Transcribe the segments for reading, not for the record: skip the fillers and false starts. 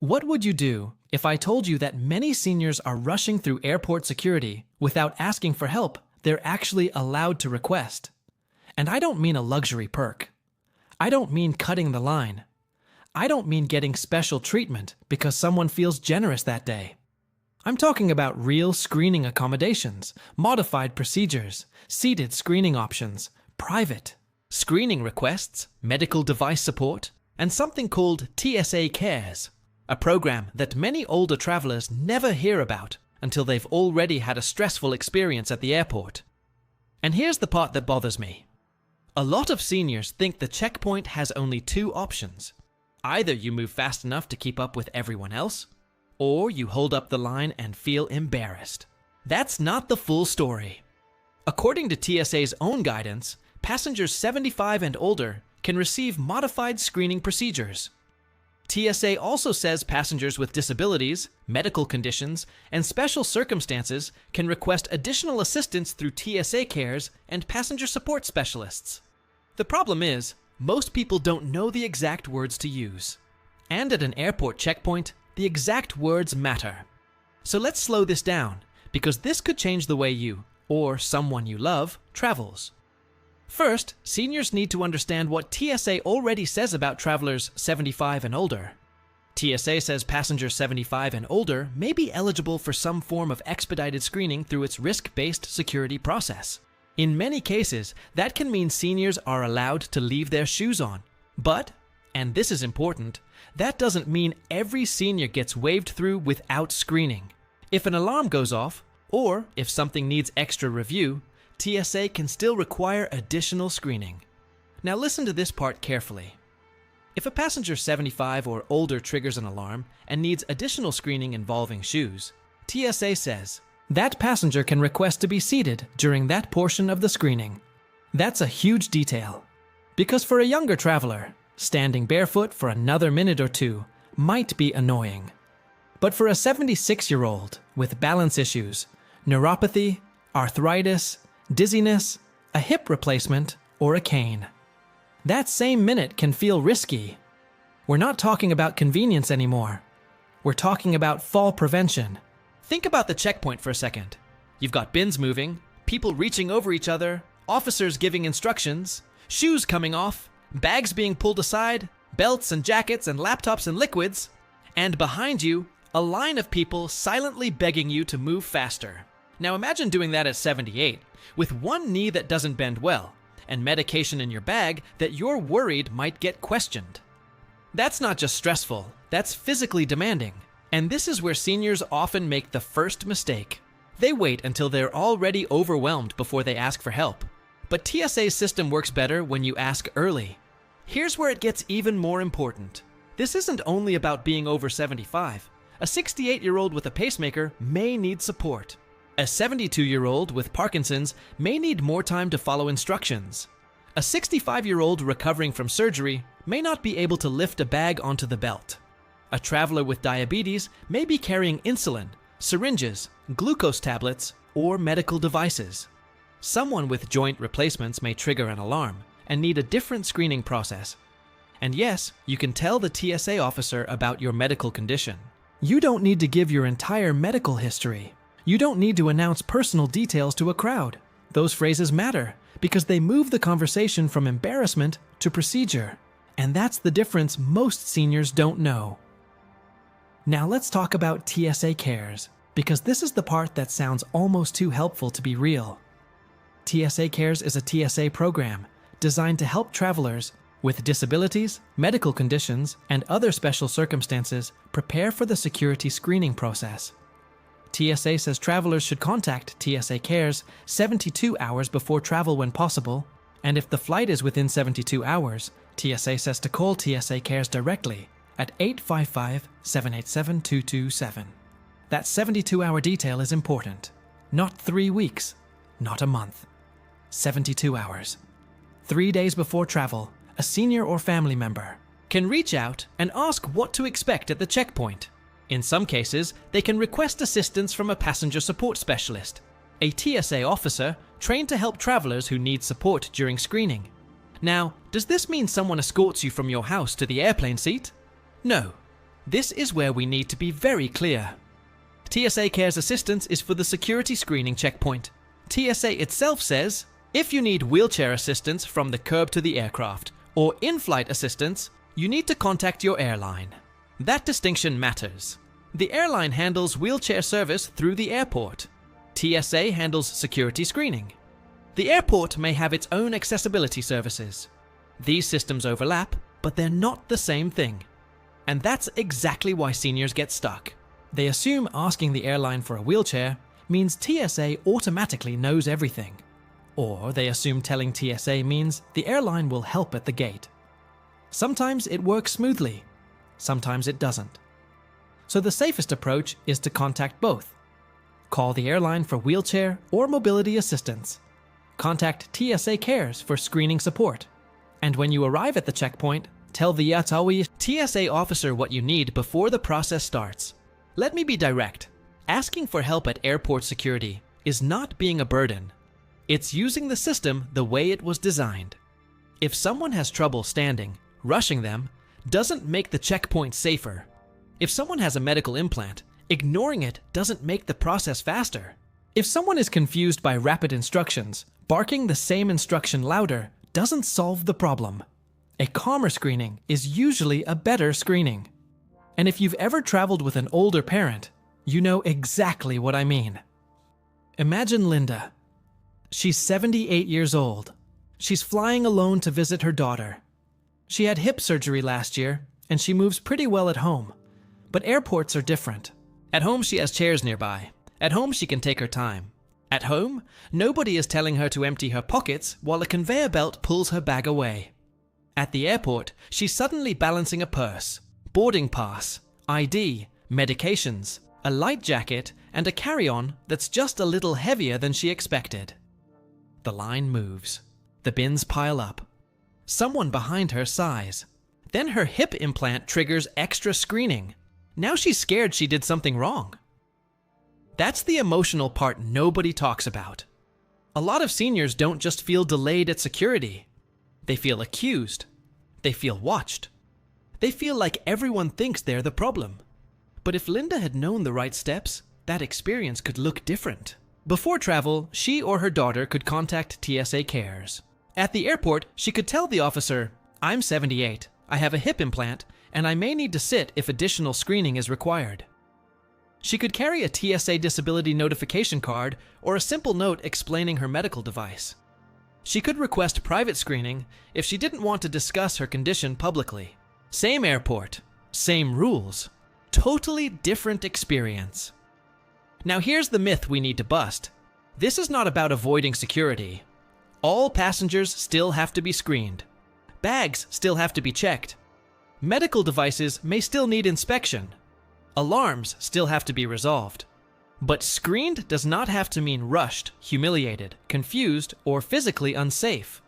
What would you do if I told you that many seniors are rushing through airport security without asking for help they're actually allowed to request? And I don't mean a luxury perk. I don't mean cutting the line. I don't mean getting special treatment because someone feels generous that day. I'm talking about real screening accommodations, modified procedures, seated screening options, private screening requests, medical device support, and something called TSA Cares, a program that many older travelers never hear about until they've already had a stressful experience at the airport. And here's the part that bothers me. A lot of seniors think the checkpoint has only two options. Either you move fast enough to keep up with everyone else, or you hold up the line and feel embarrassed. That's not the full story. According to TSA's own guidance, passengers 75 and older can receive modified screening procedures. TSA also says passengers with disabilities, medical conditions, and special circumstances can request additional assistance through TSA Cares and passenger support specialists. The problem is, most people don't know the exact words to use. And at an airport checkpoint, the exact words matter. So let's slow this down, because this could change the way you, or someone you love, travels. First, seniors need to understand what TSA already says about travelers 75 and older. TSA says passengers 75 and older may be eligible for some form of expedited screening through its risk-based security process. In many cases, that can mean seniors are allowed to leave their shoes on. But, and this is important, that doesn't mean every senior gets waved through without screening. If an alarm goes off, or if something needs extra review, TSA can still require additional screening. Now listen to this part carefully. If a passenger 75 or older triggers an alarm and needs additional screening involving shoes, TSA says that passenger can request to be seated during that portion of the screening. That's a huge detail, because for a younger traveler, standing barefoot for another minute or two might be annoying. But for a 76-year-old with balance issues, neuropathy, arthritis, dizziness, a hip replacement, or a cane, that same minute can feel risky. We're not talking about convenience anymore. We're talking about fall prevention. Think about the checkpoint for a second. You've got bins moving, people reaching over each other, officers giving instructions, shoes coming off, bags being pulled aside, belts and jackets and laptops and liquids, and behind you, a line of people silently begging you to move faster. Now imagine doing that at 78, with one knee that doesn't bend well, and medication in your bag that you're worried might get questioned. That's not just stressful, that's physically demanding. And this is where seniors often make the first mistake. They wait until they're already overwhelmed before they ask for help. But TSA's system works better when you ask early. Here's where it gets even more important. This isn't only about being over 75. A 68-year-old with a pacemaker may need support. A 72-year-old with Parkinson's may need more time to follow instructions. A 65-year-old recovering from surgery may not be able to lift a bag onto the belt. A traveler with diabetes may be carrying insulin, syringes, glucose tablets, or medical devices. Someone with joint replacements may trigger an alarm and need a different screening process. And yes, you can tell the TSA officer about your medical condition. You don't need to give your entire medical history. You don't need to announce personal details to a crowd. Those phrases matter because they move the conversation from embarrassment to procedure. And that's the difference most seniors don't know. Now let's talk about TSA Cares, because this is the part that sounds almost too helpful to be real. TSA Cares is a TSA program designed to help travelers with disabilities, medical conditions, and other special circumstances prepare for the security screening process. TSA says travelers should contact TSA Cares 72 hours before travel when possible, and if the flight is within 72 hours, TSA says to call TSA Cares directly at 855-787-227. That 72-hour detail is important. Not 3 weeks, not a month. 72 hours. 3 days before travel, a senior or family member can reach out and ask what to expect at the checkpoint. In some cases, they can request assistance from a passenger support specialist, a TSA officer trained to help travelers who need support during screening. Now, does this mean someone escorts you from your house to the airplane seat? No. This is where we need to be very clear. TSA Cares assistance is for the security screening checkpoint. TSA itself says, if you need wheelchair assistance from the curb to the aircraft, or in-flight assistance, you need to contact your airline. That distinction matters. The airline handles wheelchair service through the airport. TSA handles security screening. The airport may have its own accessibility services. These systems overlap, but they're not the same thing. And that's exactly why seniors get stuck. They assume asking the airline for a wheelchair means TSA automatically knows everything. Or they assume telling TSA means the airline will help at the gate. Sometimes it works smoothly, sometimes it doesn't. So the safest approach is to contact both. Call the airline for wheelchair or mobility assistance. Contact TSA Cares for screening support. And when you arrive at the checkpoint, tell the Yatawi TSA officer what you need before the process starts. Let me be direct. Asking for help at airport security is not being a burden. It's using the system the way it was designed. If someone has trouble standing, rushing them doesn't make the checkpoint safer. If someone has a medical implant, ignoring it doesn't make the process faster. If someone is confused by rapid instructions, barking the same instruction louder doesn't solve the problem. A calmer screening is usually a better screening. And if you've ever traveled with an older parent, you know exactly what I mean. Imagine Linda. She's 78 years old. She's flying alone to visit her daughter. She had hip surgery last year, and she moves pretty well at home. But airports are different. At home, she has chairs nearby. At home, she can take her time. At home, nobody is telling her to empty her pockets while a conveyor belt pulls her bag away. At the airport, she's suddenly balancing a purse, boarding pass, ID, medications, a light jacket, and a carry-on that's just a little heavier than she expected. The line moves. The bins pile up. Someone behind her sighs. Then her hip implant triggers extra screening. Now she's scared she did something wrong. That's the emotional part nobody talks about. A lot of seniors don't just feel delayed at security. They feel accused. They feel watched. They feel like everyone thinks they're the problem. But if Linda had known the right steps, that experience could look different. Before travel, she or her daughter could contact TSA Cares. At the airport, she could tell the officer, "I'm 78, I have a hip implant, and I may need to sit if additional screening is required." She could carry a TSA disability notification card or a simple note explaining her medical device. She could request private screening if she didn't want to discuss her condition publicly. Same airport, same rules, totally different experience. Now here's the myth we need to bust. This is not about avoiding security. All passengers still have to be screened. Bags still have to be checked. Medical devices may still need inspection. Alarms still have to be resolved. But screened does not have to mean rushed, humiliated, confused, or physically unsafe.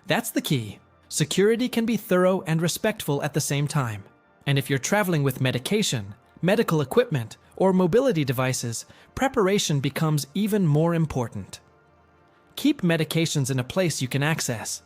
That's the key. Security can be thorough and respectful at the same time. And if you're traveling with medication, medical equipment, or mobility devices, preparation becomes even more important. Keep medications in a place you can access.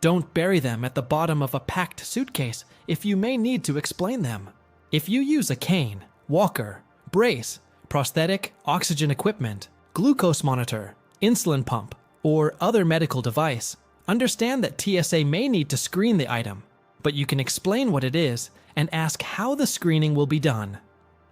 Don't bury them at the bottom of a packed suitcase if you may need to explain them. If you use a cane, walker, brace, prosthetic, oxygen equipment, glucose monitor, insulin pump, or other medical device, understand that TSA may need to screen the item, but you can explain what it is and ask how the screening will be done.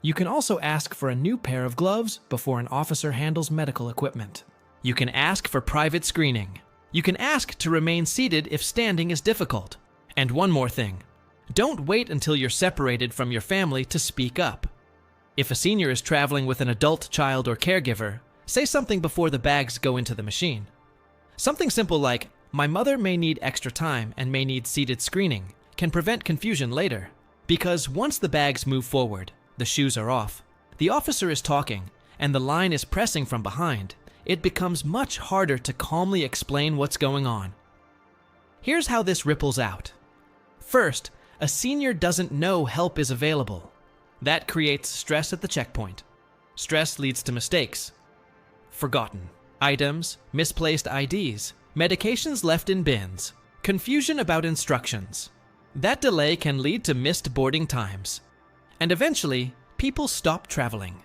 You can also ask for a new pair of gloves before an officer handles medical equipment. You can ask for private screening. You can ask to remain seated if standing is difficult. And one more thing. Don't wait until you're separated from your family to speak up. If a senior is traveling with an adult child or caregiver, say something before the bags go into the machine. Something simple like, "My mother may need extra time and may need seated screening," can prevent confusion later. Because once the bags move forward, the shoes are off, the officer is talking, and the line is pressing from behind, it becomes much harder to calmly explain what's going on. Here's how this ripples out. First, a senior doesn't know help is available. That creates stress at the checkpoint. Stress leads to mistakes. Forgotten items, misplaced IDs, medications left in bins, confusion about instructions. That delay can lead to missed boarding times. And eventually, people stop traveling.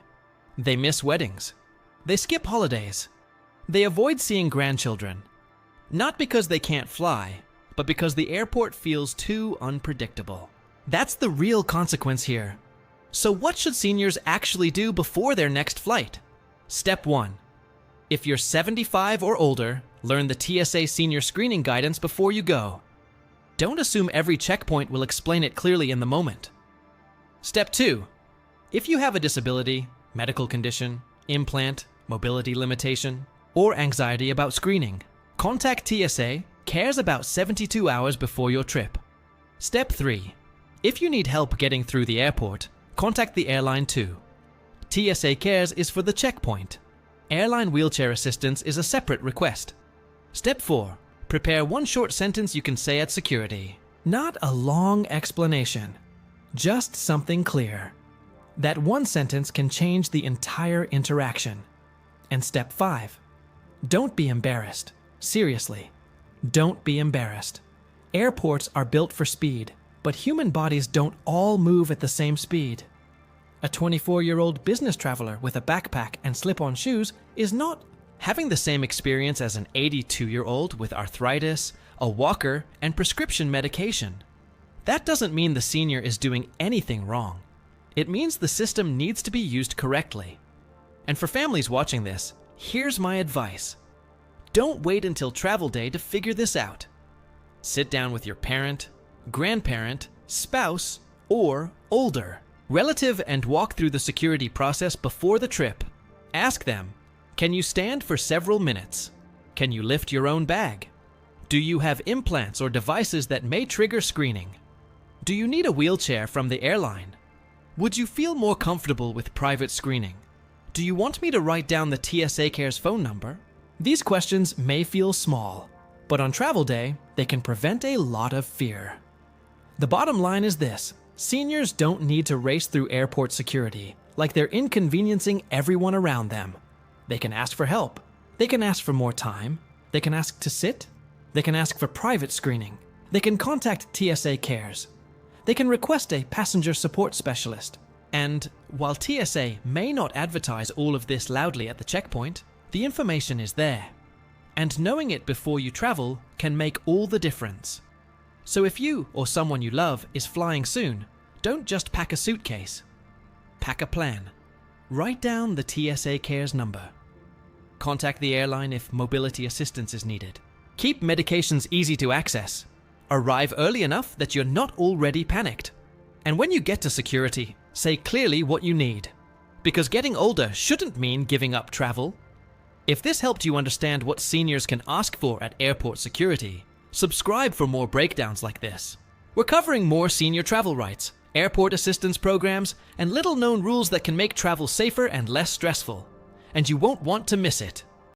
They miss weddings. They skip holidays. They avoid seeing grandchildren. Not because they can't fly, but because the airport feels too unpredictable. That's the real consequence here. So what should seniors actually do before their next flight? Step 1. If you're 75 or older, learn the TSA senior screening guidance before you go. Don't assume every checkpoint will explain it clearly in the moment. Step 2. If you have a disability, medical condition, implant, mobility limitation, or anxiety about screening, contact TSA Cares about 72 hours before your trip. Step 3. If you need help getting through the airport, contact the airline too. TSA Cares is for the checkpoint. Airline wheelchair assistance is a separate request. Step 4. Prepare one short sentence you can say at security. Not a long explanation, just something clear. That one sentence can change the entire interaction. And step 5. Don't be embarrassed. Seriously, don't be embarrassed. Airports are built for speed, but human bodies don't all move at the same speed. A 24-year-old business traveler with a backpack and slip-on shoes is not having the same experience as an 82-year-old with arthritis, a walker, and prescription medication. That doesn't mean the senior is doing anything wrong. It means the system needs to be used correctly. And for families watching this, here's my advice. Don't wait until travel day to figure this out. Sit down with your parent, grandparent, spouse, or older relative and walk through the security process before the trip. Ask them, can you stand for several minutes? Can you lift your own bag? Do you have implants or devices that may trigger screening? Do you need a wheelchair from the airline? Would you feel more comfortable with private screening? Do you want me to write down the TSA Cares phone number? These questions may feel small, but on travel day, they can prevent a lot of fear. The bottom line is this: seniors don't need to race through airport security like they're inconveniencing everyone around them. They can ask for help. They can ask for more time. They can ask to sit. They can ask for private screening. They can contact TSA Cares. They can request a passenger support specialist. And while TSA may not advertise all of this loudly at the checkpoint, the information is there. And knowing it before you travel can make all the difference. So if you or someone you love is flying soon, don't just pack a suitcase. Pack a plan. Write down the TSA Cares number. Contact the airline if mobility assistance is needed. Keep medications easy to access. Arrive early enough that you're not already panicked. And when you get to security, say clearly what you need. Because getting older shouldn't mean giving up travel. If this helped you understand what seniors can ask for at airport security, subscribe for more breakdowns like this. We're covering more senior travel rights, airport assistance programs, and little-known rules that can make travel safer and less stressful. And you won't want to miss it.